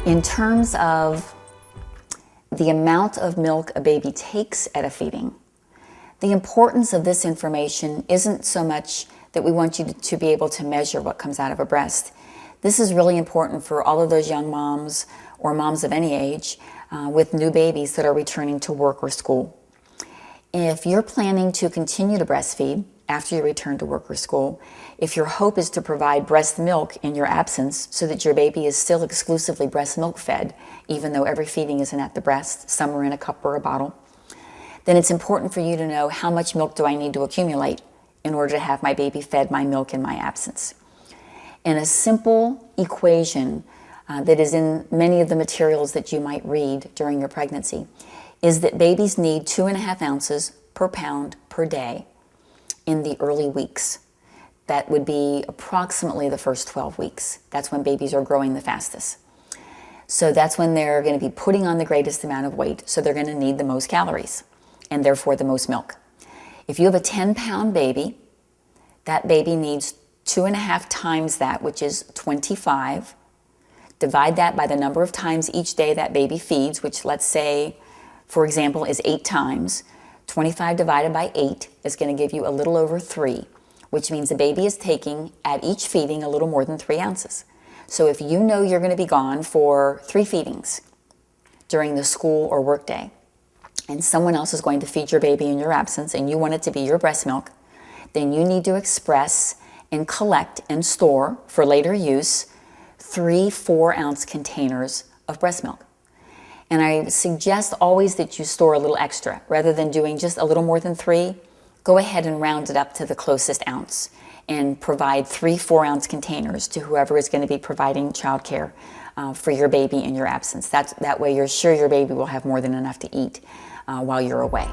In terms of the amount of milk a baby takes at a feeding, the importance of this information isn't so much that we want you to be able to measure what comes out of a breast. This is really important for all of those young moms or moms of any age with new babies that are returning to work or school. If you're planning to continue to breastfeed after you return to work or school, if your hope is to provide breast milk in your absence so that your baby is still exclusively breast milk fed, even though every feeding isn't at the breast, some are in a cup or a bottle, then it's important for you to know how much milk do I need to accumulate in order to have my baby fed my milk in my absence. And a simple equation that is in many of the materials that you might read during your pregnancy is that babies need 2.5 ounces per pound per day in the early weeks. That would be approximately the first 12 weeks. That's when babies are growing the fastest. So that's when they're going to be putting on the greatest amount of weight, so they're going to need the most calories and therefore the most milk. If you have a 10-pound baby, that baby needs 2.5 times that, which is 25. Divide that by the number of times each day that baby feeds, which let's say, for example, is 8 times. 25 divided by 8 is going to give you a little over 3, which means the baby is taking at each feeding a little more than 3 ounces. So if you know you're going to be gone for 3 feedings during the school or work day, and someone else is going to feed your baby in your absence, and you want it to be your breast milk, then you need to express and collect and store for later use 3 4-ounce containers of breast milk. And I suggest always that you store a little extra. Rather than doing just a little more than 3, go ahead and round it up to the closest ounce and provide 3 4-ounce containers to whoever is going to be providing childcare for your baby in your absence. That way you're sure your baby will have more than enough to eat while you're away.